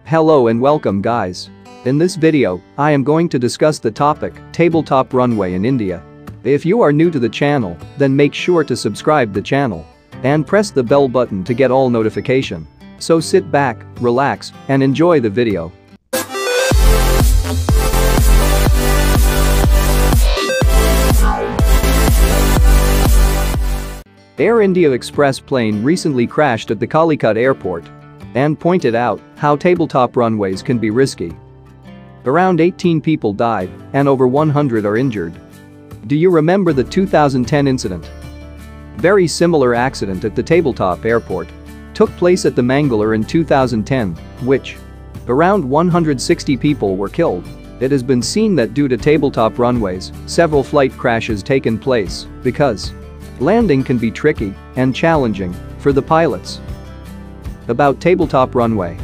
Hello and welcome guys. In this video, I am going to discuss the topic, tabletop runway in India. If you are new to the channel, then make sure to subscribe the channel and press the bell button to get all notification. So sit back, relax, and enjoy the video. Air India Express plane recently crashed at the Kozhikode airport and pointed out how tabletop runways can be risky. Around 18 people died and over 100 are injured. Do you remember the 2010 incident? Very similar accident at the tabletop airport took place at the Mangalore in 2010, which around 160 people were killed. It has been seen that due to tabletop runways, several flight crashes taken place because landing can be tricky and challenging for the pilots. About tabletop runway.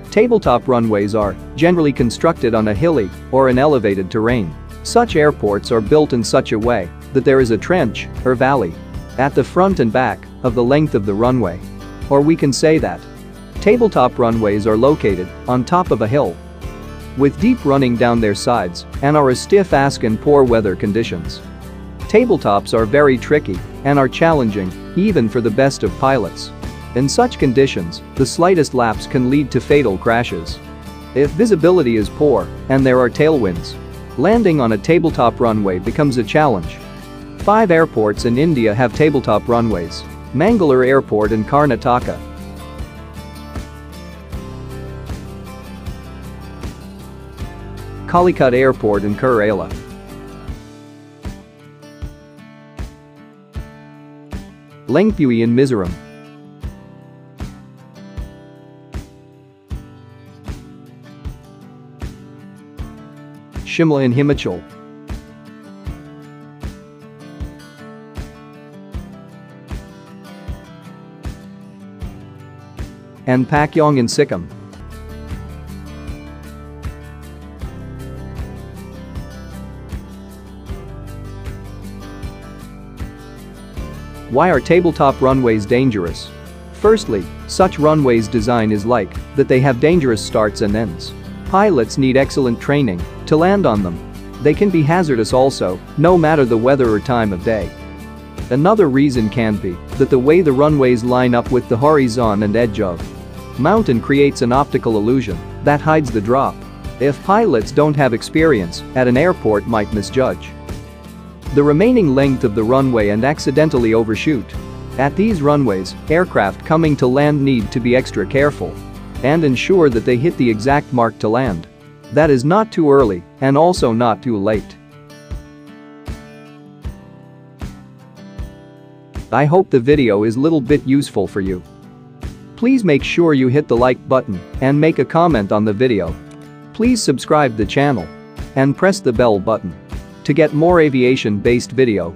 Tabletop runways are generally constructed on a hilly or an elevated terrain. Such airports are built in such a way that there is a trench or valley at the front and back of the length of the runway. Or we can say that tabletop runways are located on top of a hill with deep running down their sides and are a stiff ask in poor weather conditions. Tabletops are very tricky and are challenging even for the best of pilots. In such conditions, the slightest lapse can lead to fatal crashes. If visibility is poor and there are tailwinds, landing on a tabletop runway becomes a challenge. 5 airports in India have tabletop runways: Mangalore Airport in Karnataka, Kozhikode Airport in Kerala, Lengpui in Mizoram, Shimla in Himachal, and Pakyong in Sikkim. Why are tabletop runways dangerous? Firstly, such runways design is like that they have dangerous starts and ends. Pilots need excellent training to land on them. They can be hazardous also, no matter the weather or time of day. Another reason can be that the way the runways line up with the horizon and edge of mountain creates an optical illusion that hides the drop. If pilots don't have experience at an airport might misjudge the remaining length of the runway and accidentally overshoot. At these runways, aircraft coming to land need to be extra careful and ensure that they hit the exact mark to land. That is not too early and also not too late. I hope the video is little bit useful for you. Please make sure you hit the like button and make a comment on the video. Please subscribe the channel and press the bell button to get more aviation-based video.